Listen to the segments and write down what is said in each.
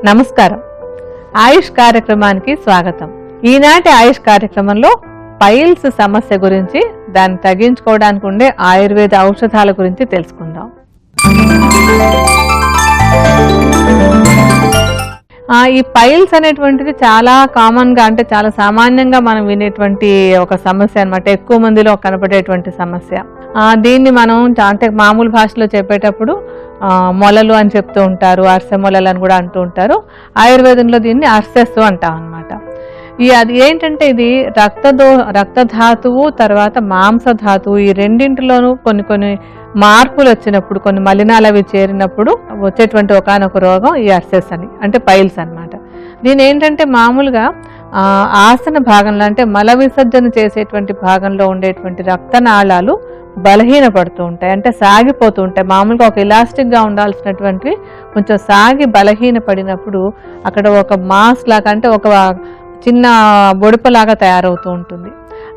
నమస్కారం. ఆయుష్ కార్యక్రమానికి స్వాగతం. ఈనాటి ఆయుష్ కార్యక్రమంలో పైల్స్ సమస్య గురించి, దాన్ని తగ్గించుకోవడానికి ఉండే ఆయుర్వేద ఔషధాల గురించి తెలుసుకుందాం. ఈ పైల్స్ అనేటువంటిది చాలా కామన్గా, అంటే చాలా సామాన్యంగా మనం వినేటువంటి ఒక సమస్య అన్నమాట. ఎక్కువ మందిలో కనపడేటువంటి సమస్య. దీన్ని మనం అంటే మామూలు భాషలో చెప్పేటప్పుడు మొలలు అని చెప్తూ ఉంటారు, అర్సె మొలలు అని కూడా అంటూ ఉంటారు. ఆయుర్వేదంలో దీన్ని అర్సెస్ అంటాం అనమాట. అది ఏంటంటే ఇది రక్తధాతువు తర్వాత మాంసధాతువు, ఈ రెండింటిలోనూ కొన్ని మార్పులు వచ్చినప్పుడు, కొన్ని మలినాలు అవి చేరినప్పుడు వచ్చేటువంటి ఒకానొక రోగం ఈ అర్సెస్ అని, అంటే పైల్స్ అనమాట. దీని ఏంటంటే మామూలుగా ఆసన భాగంలో, అంటే మల విసర్జన చేసేటువంటి భాగంలో ఉండేటువంటి రక్తనాళాలు బలహీనపడుతూ ఉంటాయి, అంటే సాగిపోతూ ఉంటాయి. మామూలుగా ఒక ఇలాస్టిక్గా ఉండాల్సినటువంటివి కొంచెం సాగి బలహీనపడినప్పుడు అక్కడ ఒక మాస్ లాగా, అంటే ఒక చిన్న బొడుపలాగా తయారవుతూ ఉంటుంది.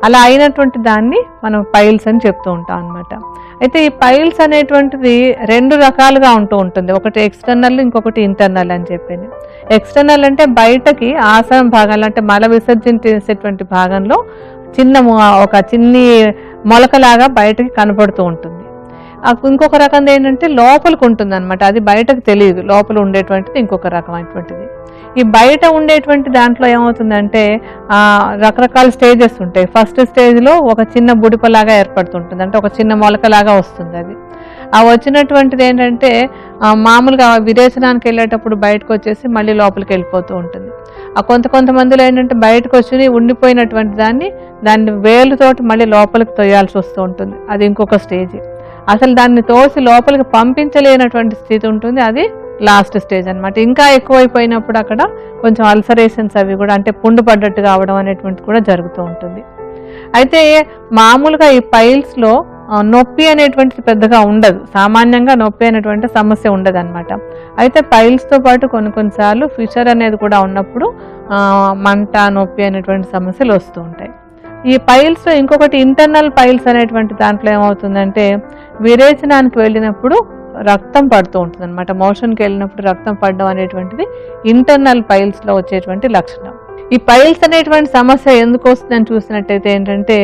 అలా అయినటువంటి దాన్ని మనం పైల్స్ అని చెప్తూ ఉంటాం అనమాట. అయితే ఈ పైల్స్ అనేటువంటిది రెండు రకాలుగా ఉంటూ ఉంటుంది. ఒకటి ఎక్స్టర్నల్, ఇంకొకటి ఇంటర్నల్ అని చెప్పింది. ఎక్స్టర్నల్ అంటే బయటకి ఆసనం భాగంలో, అంటే మల విసర్జన చేసేటువంటి భాగంలో ఒక చిన్ని మొలకలాగా బయటకి కనపడుతూ ఉంటుంది. ఇంకొక రకం ఏంటంటే లోపలికి ఉంటుంది అనమాట, అది బయటకు తెలియదు. లోపల ఉండేటువంటిది ఇంకొక రకమైనటువంటిది. ఈ బయట ఉండేటువంటి దాంట్లో ఏమవుతుందంటే రకరకాల స్టేజెస్ ఉంటాయి. ఫస్ట్ స్టేజ్లో ఒక చిన్న బుడిపలాగా ఏర్పడుతుంటుంది, అంటే ఒక చిన్న మొలకలాగా వస్తుంది. అది వచ్చినటువంటిది ఏంటంటే మామూలుగా విరేచనానికి వెళ్ళేటప్పుడు బయటకు వచ్చేసి మళ్ళీ లోపలికి వెళ్ళిపోతూ ఉంటుంది. కొంతమందిలో ఏంటంటే బయటకు వచ్చి ఉండిపోయినటువంటి దాన్ని వేలుతోటి మళ్ళీ లోపలికి తొయ్యాల్సి వస్తూ ఉంటుంది. అది ఇంకొక స్టేజ్. అసలు దాన్ని తోసి లోపలికి పంపించలేనటువంటి స్థితి ఉంటుంది, అది లాస్ట్ స్టేజ్ అనమాట. ఇంకా ఎక్కువైపోయినప్పుడు అక్కడ కొంచెం అల్సరేషన్స్ అవి కూడా, అంటే పుండు పడ్డట్టు కావడం అనేటువంటి కూడా జరుగుతూ ఉంటుంది. అయితే మామూలుగా ఈ పైల్స్లో నొప్పి అనేటువంటిది పెద్దగా ఉండదు. సామాన్యంగా నొప్పి అనేటువంటి సమస్య ఉండదు అనమాట. అయితే పైల్స్తో పాటు కొన్నిసార్లు ఫిషర్ అనేది కూడా ఉన్నప్పుడు మంట, నొప్పి అనేటువంటి సమస్యలు వస్తూ ఉంటాయి. ఈ పైల్స్లో ఇంకొకటి ఇంటర్నల్ పైల్స్ అనేటువంటి దాంట్లో ఏమవుతుందంటే విరేచనానికి వెళ్ళినప్పుడు రక్తం పడుతూ ఉంటుంది అనమాట. మోషన్కి వెళ్ళినప్పుడు రక్తం పడడం అనేటువంటిది ఇంటర్నల్ పైల్స్లో వచ్చేటువంటి లక్షణం. ఈ పైల్స్ అనేటువంటి సమస్య ఎందుకు వస్తుందని చూసినట్టయితే ఏంటంటే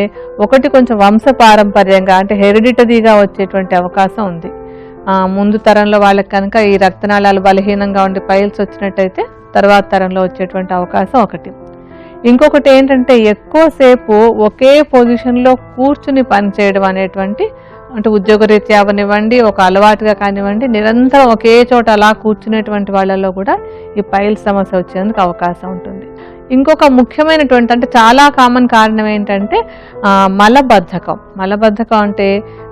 ఒకటి కొంచెం వంశపారంపర్యంగా, అంటే హెరిడిటరీగా వచ్చేటువంటి అవకాశం ఉంది. ముందు తరంలో వాళ్ళకి కనుక ఈ రక్తనాళాలు బలహీనంగా ఉండి పైల్స్ వచ్చినట్టయితే తర్వాత తరంలో వచ్చేటువంటి అవకాశం ఒకటి. ఇంకొకటి ఏంటంటే ఎక్కువసేపు ఒకే పొజిషన్లో కూర్చుని పనిచేయడం అనేటువంటి, అంటే ఉద్యోగరీత్యా అవనివ్వండి, ఒక అలవాటుగా కానివ్వండి, నిరంతరం ఒకే చోట అలా కూర్చునేటువంటి వాళ్ళలో కూడా ఈ పైల్స్ సమస్య వచ్చేందుకు అవకాశం ఉంటుంది. ఇంకొక ముఖ్యమైనటువంటి, అంటే చాలా కామన్ కారణం ఏంటంటే మలబద్ధకం. మలబద్ధకం అంటే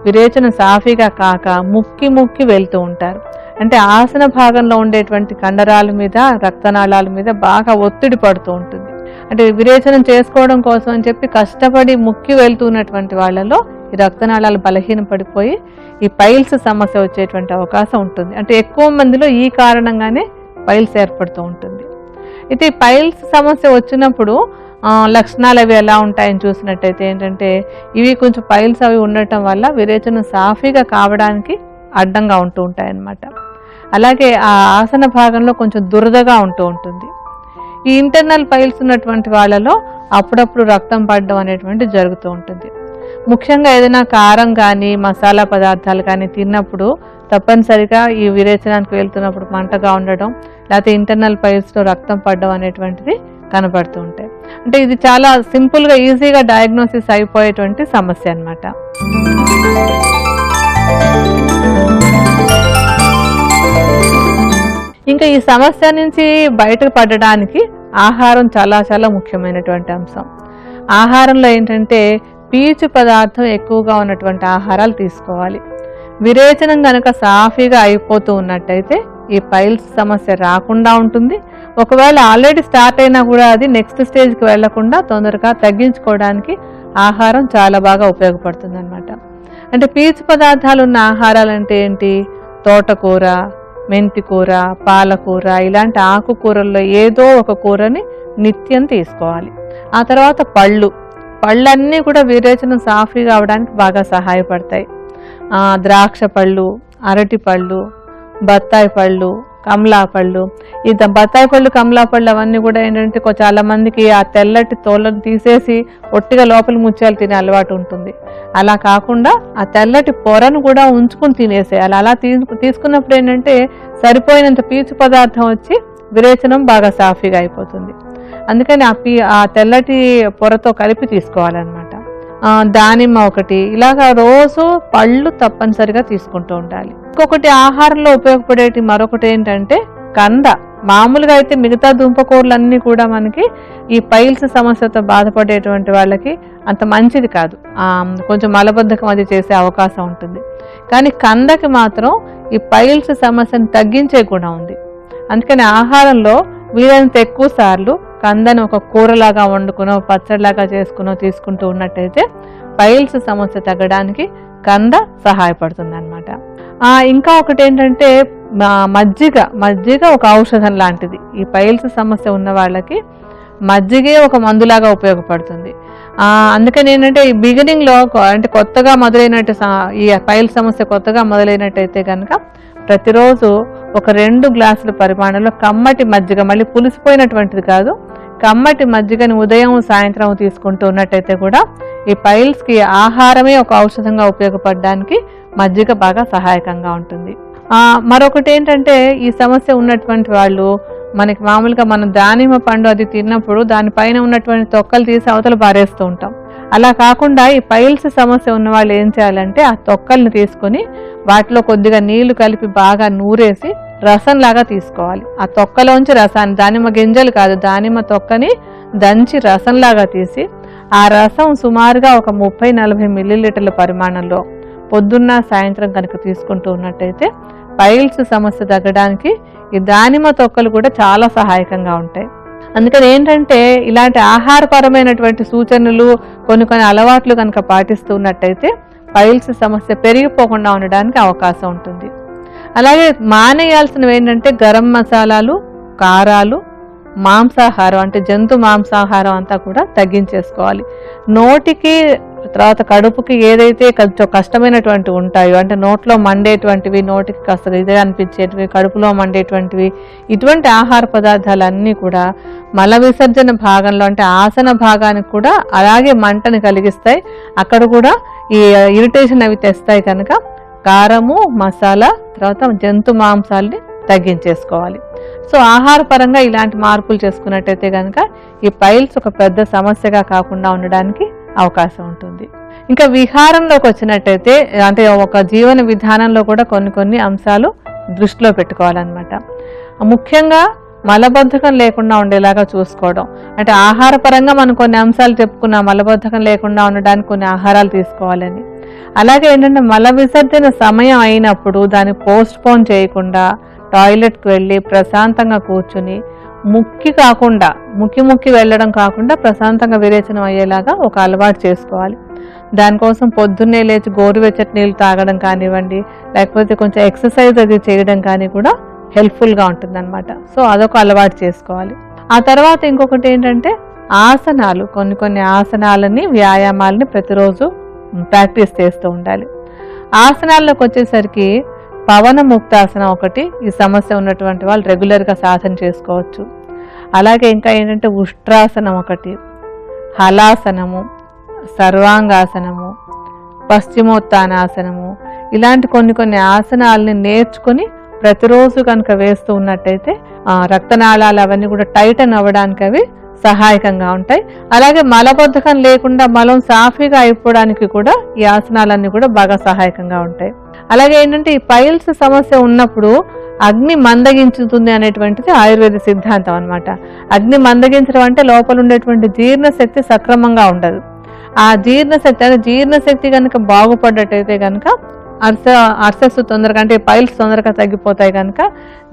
విరేచన సాఫీగా కాక ముక్కి వెళ్తూ ఉంటారు. అంటే ఆసన భాగంలో ఉండేటువంటి కండరాల మీద, రక్తనాళాల మీద బాగా ఒత్తిడి పడుతూ ఉంటుంది. అంటే విరేచనం చేసుకోవడం కోసం అని చెప్పి కష్టపడి ముక్కి వెళ్తున్నటువంటి వాళ్ళలో ఈ రక్తనాళాలు బలహీన పడిపోయి ఈ పైల్స్ సమస్య వచ్చేటువంటి అవకాశం ఉంటుంది. అంటే ఎక్కువ మందిలో ఈ కారణంగానే పైల్స్ ఏర్పడుతూ ఉంటుంది. అయితే ఈ పైల్స్ సమస్య వచ్చినప్పుడు లక్షణాలు అవి ఎలా ఉంటాయని చూసినట్టయితే ఏంటంటే ఇవి కొంచెం పైల్స్ అవి ఉండటం వల్ల విరేచనం సాఫీగా కావడానికి అడ్డంగా ఉంటూ ఉంటాయి అన్నమాట. అలాగే ఆ ఆసన భాగంలో కొంచెం దురదగా ఉంటూ ఉంటుంది. ఈ ఇంటర్నల్ పైల్స్ ఉన్నటువంటి వాళ్ళలో అప్పుడప్పుడు రక్తం పడడం అనేటువంటి జరుగుతూ ఉంటుంది. ముఖ్యంగా ఏదైనా కారం కానీ మసాలా పదార్థాలు కానీ తిన్నప్పుడు తప్పనిసరిగా ఈ విరేచనానికి వెళ్తున్నప్పుడు మంటగా ఉండడం, లేకపోతే ఇంటర్నల్ పైల్స్లో రక్తం పడడం అనేటువంటిది కనబడుతూ ఉంటాయి. అంటే ఇది చాలా సింపుల్గా ఈజీగా డయాగ్నోసిస్ అయిపోయేటువంటి సమస్య అన్నమాట. ఇంకా ఈ సమస్య నుంచి బయటకు పడడానికి ఆహారం చాలా ముఖ్యమైనటువంటి అంశం. ఆహారంలో ఏంటంటే పీచు పదార్థం ఎక్కువగా ఉన్నటువంటి ఆహారాలు తీసుకోవాలి. విరేచనం కనుక సాఫీగా అయిపోతూ ఉన్నట్టయితే ఈ పైల్స్ సమస్య రాకుండా ఉంటుంది. ఒకవేళ ఆల్రెడీ స్టార్ట్ అయినా కూడా అది నెక్స్ట్ స్టేజ్కి వెళ్లకుండా తొందరగా తగ్గించుకోవడానికి ఆహారం చాలా బాగా ఉపయోగపడుతుంది అనమాట. అంటే పీచు పదార్థాలు ఉన్న ఆహారాలు అంటే ఏంటి? తోటకూర, మెంతికూర, పాలకూర, ఇలాంటి ఆకుకూరల్లో ఏదో ఒక కూరని నిత్యం తీసుకోవాలి. ఆ తర్వాత పళ్ళన్నీ కూడా విరేచనం సాఫీగా అవడానికి బాగా సహాయపడతాయి. ద్రాక్ష పళ్ళు, అరటి పళ్ళు, బత్తాయి పళ్ళు, కమలా పళ్ళు, ఈ బత్తాయి పళ్ళు, కమలా పళ్ళు అవన్నీ కూడా ఏంటంటే చాలా మందికి ఆ తెల్లటి తోలను తీసేసి ఒట్టిగా లోపల ముత్యాలు తినే అలవాటు ఉంటుంది. అలా కాకుండా ఆ తెల్లటి పొరను కూడా ఉంచుకుని తినేసేయాలి. అలా తీసుకున్నప్పుడు ఏంటంటే సరిపోయినంత పీచు పదార్థం వచ్చి విరేచనం బాగా సాఫీగా అయిపోతుంది. అందుకని ఆ తెల్లటి పొరతో కలిపి తీసుకోవాలన్నమాట. దానిమ్మ ఒకటి, ఇలాగా రోజు పళ్ళు తప్పనిసరిగా తీసుకుంటూ ఉండాలి. ఇంకొకటి ఆహారంలో ఉపయోగపడేటి మరొకటి ఏంటంటే కంద. మామూలుగా అయితే మిగతా దుంపకూరలన్నీ కూడా మనకి ఈ పైల్స్ సమస్యతో బాధపడేటువంటి వాళ్ళకి అంత మంచిది కాదు, కొంచెం మలబద్ధకం అది చేసే అవకాశం ఉంటుంది. కానీ కందకి మాత్రం ఈ పైల్స్ సమస్యను తగ్గించే గుణం ఉంది. అందుకని ఆహారంలో వీలైనంత ఎక్కువ సార్లు కందని ఒక కూరలాగా వండుకునో పచ్చడిలాగా చేసుకునో తీసుకుంటూ ఉన్నట్టయితే పైల్స్ సమస్య తగ్గడానికి కంద సహాయపడుతుంది అనమాట. ఇంకా ఒకటి ఏంటంటే మజ్జిగ ఒక ఔషధం లాంటిది. ఈ పైల్స్ సమస్య ఉన్న వాళ్ళకి మజ్జిగే ఒక మందులాగా ఉపయోగపడుతుంది. అందుకని ఏంటంటే ఈ బిగినింగ్లో అంటే కొత్తగా మొదలైనట్టు ఈ పైల్స్ సమస్య కొత్తగా మొదలైనట్టయితే కనుక ప్రతిరోజు ఒక 2 గ్లాసుల పరిమాణంలో కమ్మటి మజ్జిగ, మళ్ళీ పులిసిపోయినటువంటిది కాదు, కమ్మటి మజ్జిగని ఉదయం సాయంత్రం తీసుకుంటూ ఉన్నట్టయితే కూడా ఈ పైల్స్కి ఆహారమే ఒక ఔషధంగా ఉపయోగపడడానికి మజ్జిగ బాగా సహాయకంగా ఉంటుంది. మరొకటి ఏంటంటే ఈ సమస్య ఉన్నటువంటి వాళ్ళు మనకి మామూలుగా మనం దానిమ్మ పండు అది తిన్నప్పుడు దానిపైన ఉన్నటువంటి తొక్కలు తీసి అవతల పారేస్తూ ఉంటాం. అలా కాకుండా ఈ పైల్స్ సమస్య ఉన్న వాళ్ళు ఏం చేయాలంటే ఆ తొక్కల్ని తీసుకొని వాటిలో కొద్దిగా నీళ్లు కలిపి బాగా నూరేసి రసంలాగా తీసుకోవాలి. ఆ తొక్కలోంచి రసాన్ని, దానిమ్మ గింజలు కాదు, దానిమ్మ తొక్కని దంచి రసంలాగా తీసి ఆ రసం సుమారుగా ఒక 30-40 మిల్లీలీటర్ల పరిమాణంలో పొద్దున్న సాయంత్రం కనుక తీసుకుంటూ ఉన్నట్టయితే పైల్స్ సమస్య తగ్గడానికి ఈ దానిమ్మ తొక్కలు కూడా చాలా సహాయకంగా ఉంటాయి. అందుకని ఏంటంటే ఇలాంటి ఆహారపరమైనటువంటి సూచనలు కొన్ని అలవాట్లు కనుక పాటిస్తూ ఉన్నట్టయితే పైల్స్ సమస్య పెరిగిపోకుండా ఉండడానికి అవకాశం ఉంటుంది. అలాగే మానేయాల్సినవి ఏంటంటే గరం మసాలాలు, కారాలు, మాంసాహారం అంటే జంతు మాంసాహారం అంతా కూడా తగ్గించేసుకోవాలి. నోటికి తర్వాత కడుపుకి ఏదైతే కొంచెం కష్టమైనటువంటి ఉంటాయో, అంటే నోట్లో మండేటువంటివి, నోటికి కాస్త ఇదే అనిపించేటివి, కడుపులో మండేటువంటివి, ఇటువంటి ఆహార పదార్థాలన్నీ కూడా మల విసర్జన భాగంలో అంటే ఆసన భాగానికి కూడా అలాగే మంటని కలిగిస్తాయి. అక్కడ కూడా ఈ ఇరిటేషన్ అవి తెస్తాయి. కనుక కారము, మసాలా, తర్వాత జంతు మాంసాలని తగ్గించేసుకోవాలి. సో ఆహార పరంగా ఇలాంటి మార్పులు చేసుకున్నట్టయితే కనుక ఈ పైల్స్ ఒక పెద్ద సమస్యగా కాకుండా ఉండడానికి అవకాశం ఉంటుంది. ఇంకా విహారంలోకి వచ్చినట్టయితే అంటే ఒక జీవన విధానంలో కూడా కొన్ని అంశాలు దృష్టిలో పెట్టుకోవాలన్నమాట. ముఖ్యంగా మలబద్ధకం లేకుండా ఉండేలాగా చూసుకోవడం. అంటే ఆహార పరంగా మనం కొన్ని అంశాలు చెప్పుకున్నాం, మలబద్ధకం లేకుండా ఉండడానికి కొన్ని ఆహారాలు తీసుకోవాలని. అలాగే ఏంటంటే మల విసర్జన సమయం అయినప్పుడు దాన్ని పోస్ట్పోన్ చేయకుండా టాయిలెట్కి వెళ్ళి ప్రశాంతంగా కూర్చుని ముక్కి వెళ్ళడం కాకుండా ప్రశాంతంగా విరేచనం అయ్యేలాగా ఒక అలవాటు చేసుకోవాలి. దానికోసం పొద్దున్నే లేచి గోరువెచ్చటి నీళ్ళు తాగడం కానివ్వండి, లేకపోతే కొంచెం ఎక్సర్సైజ్ అది చేయడం కానీ కూడా హెల్ప్ఫుల్గా ఉంటుంది అనమాట. సో అదొక అలవాటు చేసుకోవాలి. ఆ తర్వాత ఇంకొకటి ఏంటంటే ఆసనాలు, కొన్ని ఆసనాలని, వ్యాయామాలని ప్రతిరోజు ప్రాక్టీస్ చేస్తూ ఉండాలి. ఆసనాల్లోకి వచ్చేసరికి పవన ముక్తాసనం ఒకటి ఈ సమస్య ఉన్నటువంటి వాళ్ళు రెగ్యులర్గా సాధన చేసుకోవచ్చు. అలాగే ఇంకా ఏంటంటే ఉష్ట్రాసనం ఒకటి, హలాసనము, సర్వాంగాసనము, పశ్చిమోత్తానాసనము, ఇలాంటి కొన్ని ఆసనాలని నేర్చుకుని ప్రతిరోజు కనుక వేస్తూ ఉన్నట్టయితే రక్తనాళాలు అవన్నీ కూడా టైటన్ అవ్వడానికి అవి సహాయకంగా ఉంటాయి. అలాగే మలబద్ధకం లేకుండా మలం సాఫీగా అయిపోవడానికి కూడా ఈ ఆసనాలన్నీ కూడా బాగా సహాయకంగా ఉంటాయి. అలాగే ఏంటంటే ఈ పైల్స్ సమస్య ఉన్నప్పుడు అగ్ని మందగించుతుంది అనేటువంటిది ఆయుర్వేద సిద్ధాంతం అనమాట. అగ్ని మందగించడం అంటే లోపల ఉండేటువంటి జీర్ణశక్తి సక్రమంగా ఉండదు. ఆ జీర్ణశక్తి కనుక బాగుపడ్డట్టయితే కనుక అర్సెస్ తొందరగా అంటే పైల్స్ తొందరగా తగ్గిపోతాయి. కనుక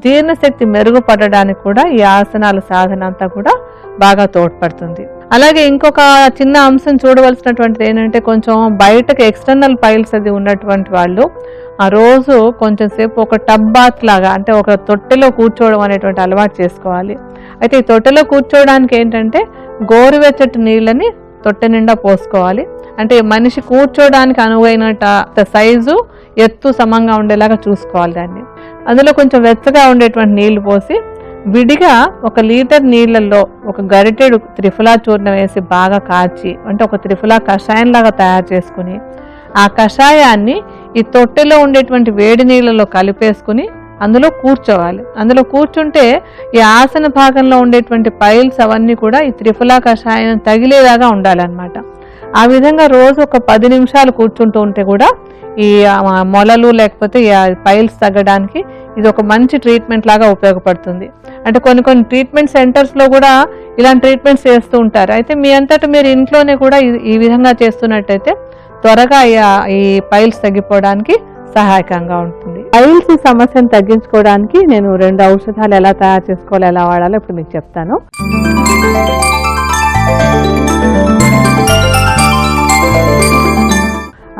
జీర్ణశక్తి మెరుగుపడడానికి కూడా ఈ ఆసనాల సాధన అంతా కూడా బాగా తోడ్పడుతుంది. అలాగే ఇంకొక చిన్న అంశం చూడవలసినటువంటిది ఏంటంటే కొంచెం బయటకు ఎక్స్టర్నల్ పైల్స్ అది ఉన్నటువంటి వాళ్ళు ఆ రోజు కొంచెం సేపు ఒక టబ్ బాత్ లాగా అంటే ఒక తొట్టెలో కూర్చోవడం అనేటువంటి అలవాటు చేసుకోవాలి. అయితే ఈ తొట్టెలో కూర్చోవడానికి ఏంటంటే గోరువెచ్చటి నీళ్ళని తొట్టె నిండా పోసుకోవాలి. అంటే మనిషి కూర్చోడానికి అనువైన సైజు, ఎత్తు సమంగా ఉండేలాగా చూసుకోవాలి దాన్ని. అందులో కొంచెం వెచ్చగా ఉండేటువంటి నీళ్లు పోసి విడిగా 1 లీటర్ నీళ్ళల్లో ఒక గరిటెడు త్రిఫలా చూర్ణం వేసి బాగా కాచి, అంటే ఒక త్రిఫలా కషాయంలాగా తయారు చేసుకుని ఆ కషాయాన్ని ఈ తొట్టెలో ఉండేటువంటి వేడి నీళ్ళలో కలిపేసుకుని అందులో కూర్చోవాలి. అందులో కూర్చుంటే ఈ ఆసన భాగంలో ఉండేటువంటి పైల్స్ అవన్నీ కూడా ఈ త్రిఫలా కషాయం తగిలేలాగా ఉండాలన్నమాట. ఆ విధంగా రోజు ఒక 10 నిమిషాలు కూర్చుంటూ ఉంటే కూడా ఈ మొలలు లేకపోతే ఈ పైల్స్ తగ్గడానికి ఇది ఒక మంచి ట్రీట్మెంట్ లాగా ఉపయోగపడుతుంది. అంటే కొన్ని ట్రీట్మెంట్ సెంటర్స్లో కూడా ఇలాంటి ట్రీట్మెంట్స్ చేస్తూ ఉంటారు. అయితే మీ అంతటా మీరు ఇంట్లోనే కూడా ఈ విధంగా చేస్తున్నట్టయితే త్వరగా ఈ పైల్స్ తగ్గిపోవడానికి సహాయకంగా ఉంటుంది. పైల్స్ సమస్యను తగ్గించుకోవడానికి నేను 2 ఔషధాలు ఎలా తయారు చేసుకోవాలో, ఎలా వాడాలో ఇప్పుడు మీకు చెప్తాను.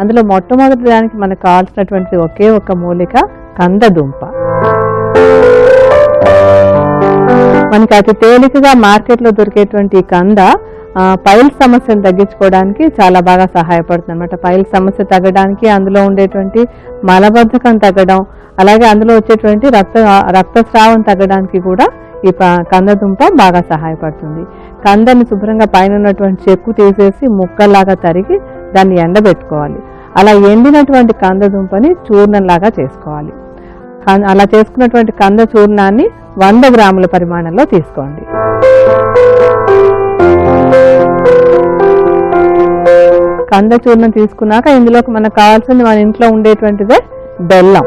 అందులో మొట్టమొదటి దానికి మనకు కావాల్సినటువంటి ఒకే ఒక మూలిక కందదుంప. మనకి అతి తేలికగా మార్కెట్లో దొరికేటువంటి కంద పైల్స్ సమస్యను తగ్గించుకోవడానికి చాలా బాగా సహాయపడుతుంది అనమాట. పైల్స్ సమస్య తగ్గడానికి, అందులో ఉండేటువంటి మలబద్ధకం తగ్గడం, అలాగే అందులో వచ్చేటువంటి రక్తస్రావం తగ్గడానికి కూడా ఈ కందదుంప బాగా సహాయపడుతుంది. కందని శుభ్రంగా పైన ఉన్నటువంటి చెక్కు తీసేసి ముక్కల్లాగా తరిగి దాన్ని ఎండబెట్టుకోవాలి. అలా ఎండినటువంటి కందదుంపని చూర్ణంలాగా చేసుకోవాలి. అలా చేసుకున్నటువంటి కంద చూర్ణాన్ని 100 గ్రాముల పరిమాణంలో తీసుకోండి. కంద చూర్ణం తీసుకున్నాక ఇందులోకి మనకు కావాల్సింది మన ఇంట్లో ఉండేటువంటిదే బెల్లం.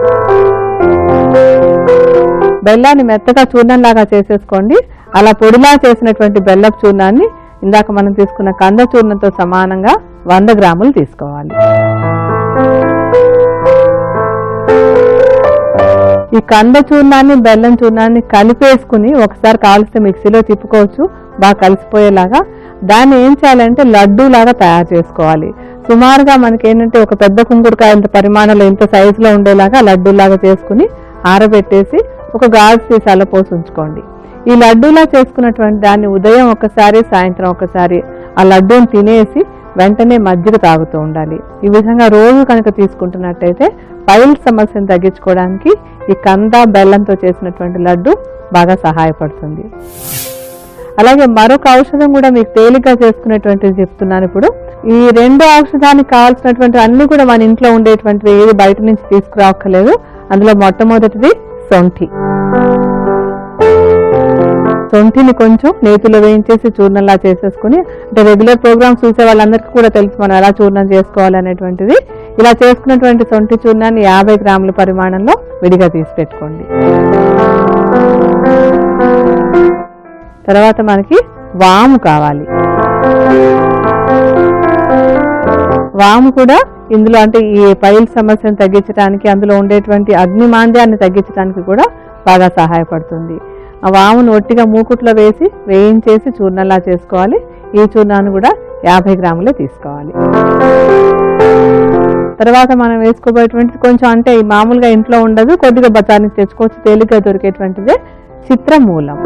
బెల్లాన్ని మెత్తగా చూర్ణంలాగా చేసేసుకోండి. అలా పొడిలా చేసినటువంటి బెల్లపు చూర్ణాన్ని ఇందాక మనం తీసుకున్న కంద చూర్ణంతో సమానంగా 100 గ్రాములు తీసుకోవాలి. ఈ కంద చూర్ణాన్ని బెల్లం చూర్ణాన్ని కలిపేసుకుని ఒకసారి కావలిస్తే మిక్సీలో తిప్పుకోవచ్చు, బాగా కలిసిపోయేలాగా. దాన్ని ఏం చేయాలంటే లడ్డూ లాగా తయారు చేసుకోవాలి. సుమారుగా మనకి ఏంటంటే ఒక పెద్ద కుంకుడుకాయ ఇంత పరిమాణంలో ఇంత సైజులో ఉండేలాగా లడ్డూలాగా చేసుకుని ఆరబెట్టేసి ఒక గాజు సీసాలో పోసి ఉంచుకోండి. ఈ లడ్డూలా చేసుకున్నటువంటి దాన్ని ఉదయం ఒకసారి, సాయంత్రం ఒకసారి ఆ లడ్డూని తినేసి వెంటనే మజ్జిగ తాగుతూ ఉండాలి. ఈ విధంగా రోజు కనుక తీసుకుంటున్నట్టయితే పైల్స్ సమస్యను తగ్గించుకోవడానికి ఈ కంద బెల్లంతో చేసినటువంటి లడ్డు బాగా సహాయపడుతుంది. అలాగే మరొక ఔషధం కూడా మీకు తేలిగ్గా చేసుకునేటువంటిది చెప్తున్నాను ఇప్పుడు. ఈ 2 ఔషధానికి కావాల్సినటువంటి అన్ని కూడా మన ఇంట్లో ఉండేటువంటివి, ఏది బయట నుంచి తీసుకురావక్కర్లేదు. అందులో మొట్టమొదటిది సొంఠి. సొంఠిని కొంచెం నేతిలో వేయించేసి చూర్ణంలా చేసేసుకుని, అంటే రెగ్యులర్ ప్రోగ్రామ్స్ చూసే వాళ్ళందరికీ కూడా తెలుసు మనం ఎలా చూర్ణం చేసుకోవాలి అనేటువంటిది. ఇలా చేసుకున్నటువంటి సొంఠి చూర్ణాన్ని 50 గ్రాముల పరిమాణంలో విడిగా తీసి పెట్టుకోండి. తర్వాత మనకి వాము కావాలి. వాము కూడా ఇందులో అంటే ఈ పైల్ సమస్యను తగ్గించడానికి, అందులో ఉండేటువంటి అగ్నిమాంద్యాన్ని తగ్గించడానికి కూడా బాగా సహాయపడుతుంది. ఆ వామును ఒట్టిగా మూకుట్లో వేసి వేయించేసి చూర్ణంలా చేసుకోవాలి. ఈ చూర్ణాన్ని కూడా 50 గ్రాములే తీసుకోవాలి. తర్వాత మనం వేసుకోబోయేటువంటిది కొంచెం అంటే ఈ మామూలుగా ఇంట్లో ఉండదు, కొద్దిగా బజార్ తెచ్చుకోవచ్చు, తేలిగ్గా దొరికేటువంటిదే చిత్రమూలం.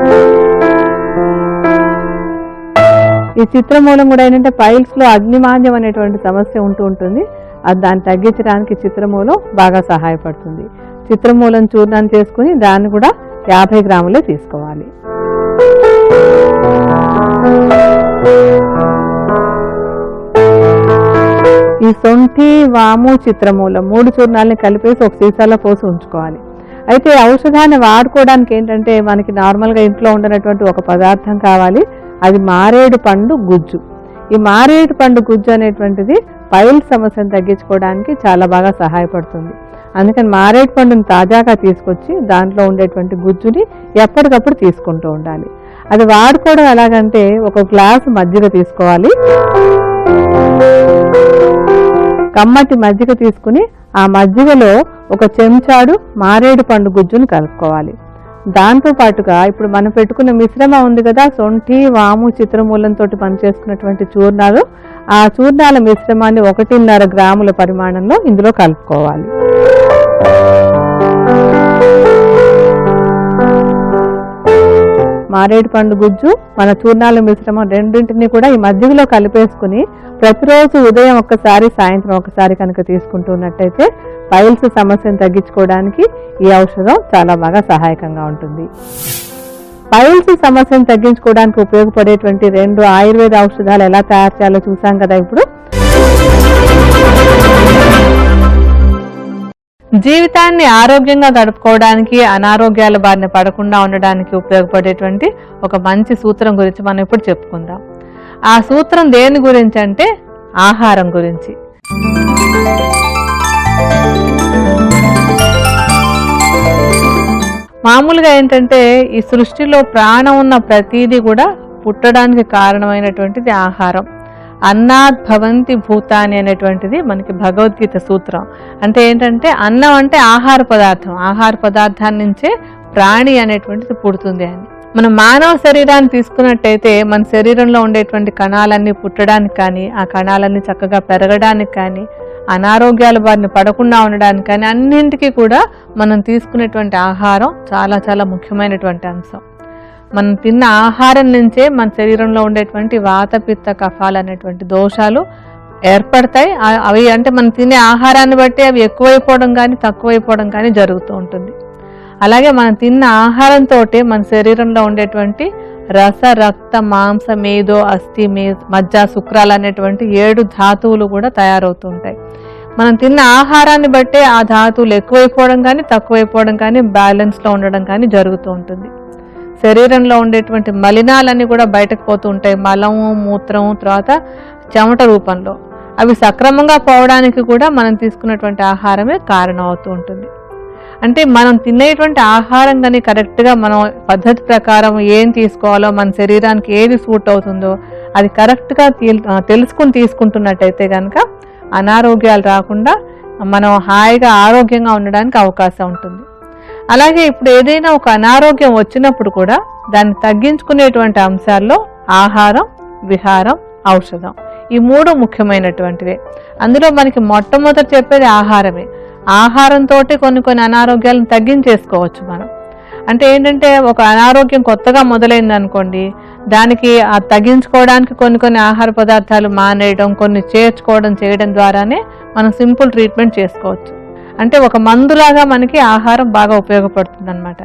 ఈ చిత్రమూలం కూడా ఏంటంటే పైల్స్ లో అగ్నిమాంద్యం అనేటువంటి సమస్య ఉంటూ ఉంటుంది. అది దాన్ని తగ్గించడానికి చిత్రమూలం బాగా సహాయపడుతుంది. చిత్రమూలం చూర్ణాన్ని చేసుకుని దాన్ని కూడా 50 గ్రాములే తీసుకోవాలి. ఈ సొంఠి, వాము, చిత్రమూలం 3 చూర్ణాలని కలిపేసి ఒక సీసాలో పోసి ఉంచుకోవాలి. అయితే ఔషధాన్ని వాడుకోవడానికి ఏంటంటే మనకి నార్మల్గా ఇంట్లో ఉండనటువంటి ఒక పదార్థం కావాలి. అది మారేడు పండు గుజ్జు. ఈ మారేడు పండు గుజ్జు అనేటువంటిది పైల్ సమస్యను తగ్గించుకోవడానికి చాలా బాగా సహాయపడుతుంది. అందుకని మారేడు పండుని తాజాగా తీసుకొచ్చి దాంట్లో ఉండేటువంటి గుజ్జుని ఎప్పటికప్పుడు తీసుకుంటూ ఉండాలి. అది వాడుకోవడం ఎలాగంటే ఒక గ్లాసు మజ్జిగ తీసుకోవాలి. కమ్మటి మజ్జిగ తీసుకుని ఆ మజ్జిగలో ఒక చెంచాడు మారేడు పండు గుజ్జును కలుపుకోవాలి. దాంతో పాటుగా ఇప్పుడు మనం పెట్టుకున్న మిశ్రమం ఉంది కదా, సొంఠి, వాము, చిత్రమూలంతో మనం చేసుకున్నటువంటి చూర్ణాలు, ఆ చూర్ణాల మిశ్రమాన్ని 1.5 గ్రాముల పరిమాణంలో ఇందులో కలుపుకోవాలి. మారేడు పండు గుజ్జు, మన చూర్ణాల మిశ్రమం రెండింటిని కూడా ఈ మజ్జిగలో కలిపేసుకుని ప్రతిరోజు ఉదయం ఒక్కసారి, సాయంత్రం ఒకసారి కనుక తీసుకుంటున్నట్టయితే పైల్స్ సమస్యను తగ్గించుకోవడానికి ఈ ఔషధం చాలా బాగా సహాయకంగా ఉంటుంది. పైల్స్ సమస్యను తగ్గించుకోవడానికి ఉపయోగపడేటువంటి 2 ఆయుర్వేద ఔషధాలు ఎలా తయారు చేయాలో చూసాం కదా. ఇప్పుడు జీవితాన్ని ఆరోగ్యంగా గడుపుకోవడానికి, అనారోగ్యాల బారిన పడకుండా ఉండడానికి ఉపయోగపడేటువంటి ఒక మంచి సూత్రం గురించి మనం ఇప్పుడు చెప్పుకుందాం. ఆ సూత్రం దేని గురించి అంటే ఆహారం గురించి. మామూలుగా ఏంటంటే ఈ సృష్టిలో ప్రాణం ఉన్న ప్రతీది కూడా పుట్టడానికి కారణమైనటువంటిది ఆహారం. అన్నాద్ భవంతి భూతాని అనేటువంటిది మనకి భగవద్గీత సూత్రం. అంటే ఏంటంటే అన్నం అంటే ఆహార పదార్థం, ఆహార పదార్థాన్ని నుంచే ప్రాణి అనేటువంటిది పుడుతుంది అని. మనం మానవ శరీరాన్ని తీసుకున్నట్టయితే మన శరీరంలో ఉండేటువంటి కణాలన్నీ పుట్టడానికి కానీ, ఆ కణాలన్నీ చక్కగా పెరగడానికి కానీ, అనారోగ్యాల బారిన పడకుండా ఉండడానికి కానీ అన్నింటికీ కూడా మనం తీసుకునేటువంటి ఆహారం చాలా చాలా ముఖ్యమైనటువంటి అంశం. మనం తిన్న ఆహారం నుంచే మన శరీరంలో ఉండేటువంటి వాత పిత్త కఫాలు అనేటువంటి దోషాలు ఏర్పడతాయి. అవి అంటే మనం తినే ఆహారాన్ని బట్టి అవి ఎక్కువైపోవడం కానీ తక్కువైపోవడం కానీ జరుగుతూ ఉంటుంది. అలాగే మనం తిన్న ఆహారంతో మన శరీరంలో ఉండేటువంటి రస, రక్త, మాంస, మేధో, అస్థి, మజ్జ, శుక్రాలు అనేటువంటి 7 ధాతువులు కూడా తయారవుతూ ఉంటాయి. మనం తిన్న ఆహారాన్ని బట్టే ఆ ధాతువులు ఎక్కువైపోవడం కానీ తక్కువైపోవడం కానీ బ్యాలెన్స్లో ఉండడం కానీ జరుగుతూ ఉంటుంది. శరీరంలో ఉండేటువంటి మలినాలన్నీ కూడా బయటకు పోతూ ఉంటాయి. మలము, మూత్రము, తర్వాత చెమట రూపంలో. అవి సక్రమంగా పోవడానికి కూడా మనం తీసుకున్నటువంటి ఆహారమే కారణం అవుతూ ఉంటుంది. అంటే మనం తినేటువంటి ఆహారం కానీ కరెక్ట్గా మనం పద్ధతి ప్రకారం ఏం తీసుకోవాలో, మన శరీరానికి ఏది సూట్ అవుతుందో అది కరెక్ట్గా తెలుసుకుని తీసుకుంటున్నట్టయితే కనుక అనారోగ్యాలు రాకుండా మనం హాయిగా ఆరోగ్యంగా ఉండడానికి అవకాశం ఉంటుంది. అలాగే ఇప్పుడు ఏదైనా ఒక అనారోగ్యం వచ్చినప్పుడు కూడా దాన్ని తగ్గించుకునేటువంటి అంశాల్లో ఆహారం, విహారం, ఔషధం ఈ 3 ముఖ్యమైనటువంటివే. అందులో మనకి మొట్టమొదటి చెప్పేది ఆహారమే. ఆహారంతో కొన్ని అనారోగ్యాలను తగ్గించేసుకోవచ్చు మనం. అంటే ఏంటంటే ఒక అనారోగ్యం కొత్తగా మొదలైంది అనుకోండి, దానికి తగ్గించుకోవడానికి కొన్ని ఆహార పదార్థాలు మానేయడం, కొన్ని చేర్చుకోవడం చేయడం ద్వారానే మనం సింపుల్ ట్రీట్మెంట్ చేసుకోవచ్చు. అంటే ఒక మందులాగా మనకి ఆహారం బాగా ఉపయోగపడుతుంది అనమాట.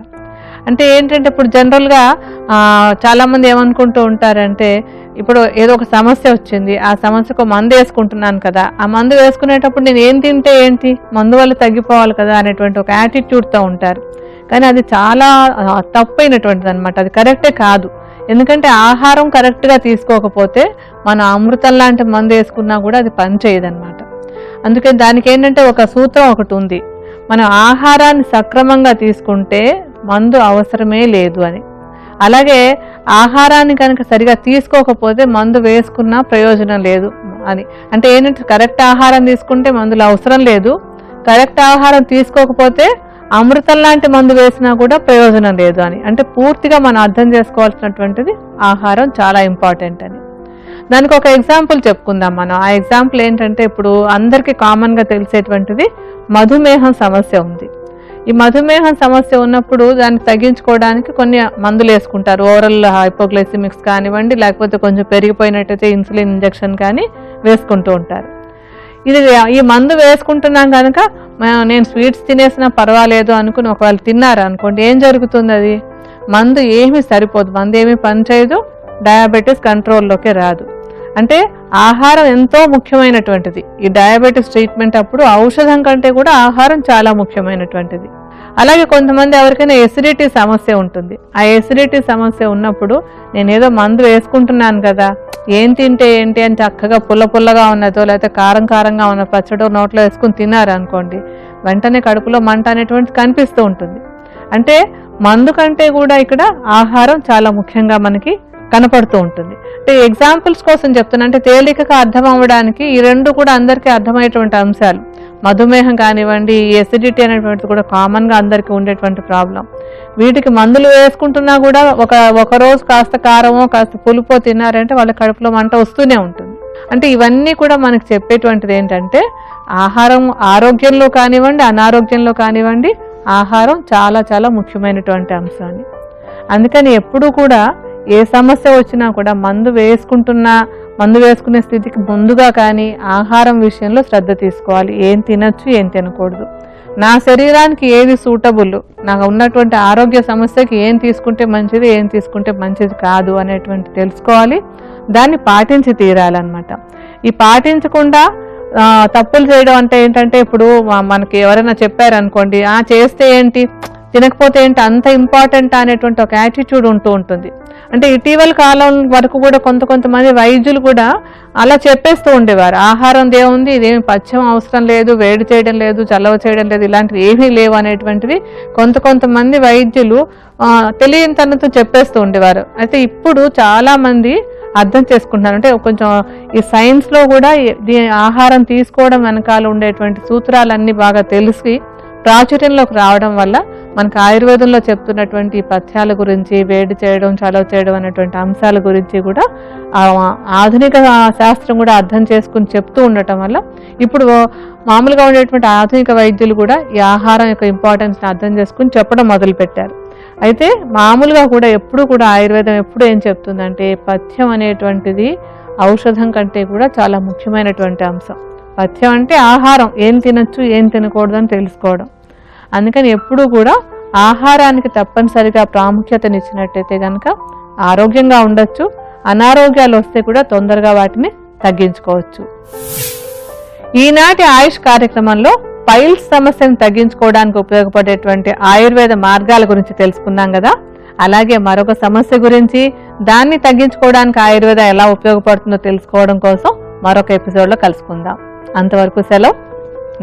అంటే ఏంటంటే ఇప్పుడు జనరల్గా చాలామంది ఏమనుకుంటూ ఉంటారంటే, ఇప్పుడు ఏదో ఒక సమస్య వచ్చింది, ఆ సమస్యకు మందు వేసుకుంటున్నాను కదా, ఆ మందు వేసుకునేటప్పుడు నేను ఏం తింటే ఏంటి, మందు వల్ల తగ్గిపోవాలి కదా అనేటువంటి ఒక యాటిట్యూడ్తో ఉంటారు. కానీ అది చాలా తప్పైనటువంటిది అనమాట. అది కరెక్టే కాదు. ఎందుకంటే ఆహారం కరెక్ట్గా తీసుకోకపోతే మనం అమృతం లాంటి మందు వేసుకున్నా కూడా అది పనిచేయదన్నమాట. అందుకని దానికి ఏంటంటే ఒక సూత్రం ఒకటి ఉంది, మనం ఆహారాన్ని సక్రమంగా తీసుకుంటే మందు అవసరమే లేదు అని. అలాగే ఆహారాన్ని కనుక సరిగా తీసుకోకపోతే మందు వేసుకున్నా ప్రయోజనం లేదు అని. అంటే ఏంటంటే కరెక్ట్ ఆహారం తీసుకుంటే మందులు అవసరం లేదు, కరెక్ట్ ఆహారం తీసుకోకపోతే అమృతం లాంటి మందు వేసినా కూడా ప్రయోజనం లేదు అని. అంటే పూర్తిగా మనం అర్థం చేసుకోవాల్సినటువంటిది ఆహారం చాలా ఇంపార్టెంట్ అని. దానికి ఒక ఎగ్జాంపుల్ చెప్పుకుందాం మనం. ఆ ఎగ్జాంపుల్ ఏంటంటే ఇప్పుడు అందరికీ కామన్గా తెలిసేటువంటిది మధుమేహం సమస్య ఉంది. ఈ మధుమేహం సమస్య ఉన్నప్పుడు దాన్ని తగ్గించుకోవడానికి కొన్ని మందులు వేసుకుంటారు. ఓరల్ హైపోగ్లైసిమిక్స్ కానివ్వండి, లేకపోతే కొంచెం పెరిగిపోయినట్టయితే ఇన్సులిన్ ఇంజెక్షన్ కానీ వేసుకుంటూ ఉంటారు. ఈ మందు వేసుకుంటున్నాం కనుక నేను స్వీట్స్ తినేసినా పర్వాలేదు అనుకుని ఒకవేళ తిన్నారు అనుకోండి, ఏం జరుగుతుంది, అది మందు ఏమీ సరిపోదు, మందు ఏమీ పనిచేయదు, డయాబెటీస్ కంట్రోల్లోకి రాదు. అంటే ఆహారం ఎంతో ముఖ్యమైనటువంటిది. ఈ డయాబెటీస్ ట్రీట్మెంట్ అప్పుడు ఔషధం కంటే కూడా ఆహారం చాలా ముఖ్యమైనటువంటిది. అలాగే కొంతమంది ఎవరికైనా ఎసిడిటీ సమస్య ఉంటుంది. ఆ ఎసిడిటీ సమస్య ఉన్నప్పుడు నేను ఏదో మందు వేసుకుంటున్నాను కదా, ఏం తింటే ఏంటి అని చక్కగా పుల్లగా ఉన్నదో లేకపోతే కారంగా ఉన్న పచ్చడో నోట్లో వేసుకుని తిన్నారు అనుకోండి, వెంటనే కడుపులో మంట అనేటువంటిది కనిపిస్తూ ఉంటుంది. అంటే మందు కంటే కూడా ఇక్కడ ఆహారం చాలా ముఖ్యంగా మనకి కనపడుతూ ఉంటుంది. అంటే ఎగ్జాంపుల్స్ కోసం చెప్తున్నా, అంటే తేలికగా అర్థం అవ్వడానికి ఈ 2 కూడా అందరికీ అర్థమయ్యేటువంటి అంశాలు. మధుమేహం కానివ్వండి, ఎసిడిటీ అనేటువంటిది కూడా కామన్గా అందరికీ ఉండేటువంటి ప్రాబ్లం. వీటికి మందులు వేసుకుంటున్నా కూడా ఒక రోజు కాస్త కారమో కాస్త పులుపో తిన్నారంటే వాళ్ళ కడుపులో మంట వస్తూనే ఉంటుంది. అంటే ఇవన్నీ కూడా మనకు చెప్పేటువంటిది ఏంటంటే ఆహారం ఆరోగ్యంలో కానివ్వండి, అనారోగ్యంలో కానివ్వండి, ఆహారం చాలా చాలా ముఖ్యమైనటువంటి అంశాన్ని. అందుకని ఎప్పుడూ కూడా ఏ సమస్య వచ్చినా కూడా మందు వేసుకునే స్థితికి ముందుగా కానీ ఆహారం విషయంలో శ్రద్ధ తీసుకోవాలి. ఏం తినచ్చు, ఏం తినకూడదు, నా శరీరానికి ఏది సూటబుల్, నాకు ఉన్నటువంటి ఆరోగ్య సమస్యకి ఏం తీసుకుంటే మంచిది, ఏం తీసుకుంటే మంచిది కాదు అనేటువంటి తెలుసుకోవాలి. దాన్ని పాటించి తీరాలన్నమాట. ఈ పాటించకుండా తప్పులు చేయడం అంటే ఏంటంటే, ఇప్పుడు మనకి ఎవరైనా చెప్పారనుకోండి, చేస్తే ఏంటి, తినకపోతే ఏంటి, అంత ఇంపార్టెంట్ అనేటువంటి ఒక యాటిట్యూడ్ ఉంటుంది. అంటే ఇటీవల కాలం వరకు కూడా కొంతమంది వైద్యులు కూడా అలా చెప్పేస్తూ ఉండేవారు. ఆహారం దేవుంది, ఇదేమి పథ్యం అవసరం లేదు, వేడి చేయడం లేదు, చల్లవ చేయడం లేదు, ఇలాంటివి ఏమీ లేవు అనేటువంటివి కొంతమంది వైద్యులు తెలియనితనంతో చెప్పేస్తూ ఉండేవారు. అయితే ఇప్పుడు చాలా మంది అర్థం చేసుకుంటున్నారు. అంటే కొంచెం ఈ సైన్స్లో కూడా ఆహారం తీసుకోవడం వెనకాల ఉండేటువంటి సూత్రాలన్నీ బాగా తెలిసి ప్రాచుర్యంలోకి రావడం వల్ల మనకు ఆయుర్వేదంలో చెప్తున్నటువంటి పథ్యాల గురించి, వేడి చేయడం, చలవ చేయడం అనేటువంటి అంశాల గురించి కూడా ఆధునిక శాస్త్రం కూడా అర్థం చేసుకుని చెప్తూ ఉండటం వల్ల ఇప్పుడు మామూలుగా ఉండేటువంటి ఆధునిక వైద్యులు కూడా ఈ ఆహారం యొక్క ఇంపార్టెన్స్ని అర్థం చేసుకుని చెప్పడం మొదలుపెట్టారు. అయితే మామూలుగా కూడా ఎప్పుడు కూడా ఆయుర్వేదం ఎప్పుడు ఏం చెప్తుందంటే, పథ్యం అనేటువంటిది ఔషధం కంటే కూడా చాలా ముఖ్యమైనటువంటి అంశం. పథ్యం అంటే ఆహారం, ఏం తినచ్చు, ఏం తినకూడదు అని తెలుసుకోవడం. అందుకని ఎప్పుడూ కూడా ఆహారానికి తప్పనిసరిగా ప్రాముఖ్యతనిచ్చినట్టయితే కనుక ఆరోగ్యంగా ఉండొచ్చు, అనారోగ్యాలు వస్తే కూడా తొందరగా వాటిని తగ్గించుకోవచ్చు. ఈనాటి ఆయుష్ కార్యక్రమంలో పైల్స్ సమస్యను తగ్గించుకోవడానికి ఉపయోగపడేటువంటి ఆయుర్వేద మార్గాల గురించి తెలుసుకున్నాం కదా. అలాగే మరొక సమస్య గురించి, దాన్ని తగ్గించుకోవడానికి ఆయుర్వేద ఎలా ఉపయోగపడుతుందో తెలుసుకోవడం కోసం మరొక ఎపిసోడ్లో కలుసుకుందాం. అంతవరకు సెలవు,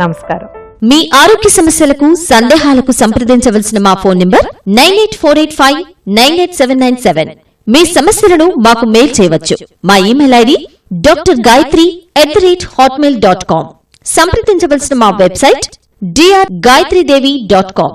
నమస్కారం. మీ ఆరోగ్య సమస్యలకు, సందేహాలకు సంప్రదించవలసిన మా ఫోన్ నంబర్ 9848598797. మీ సమస్యలను మాకు మెయిల్ చేయవచ్చు. మా ఇమెయిల్ ఐడి drgayatri@hotmail.com. సంప్రదించవలసిన మా వెబ్సైట్ drgayatridevi.com.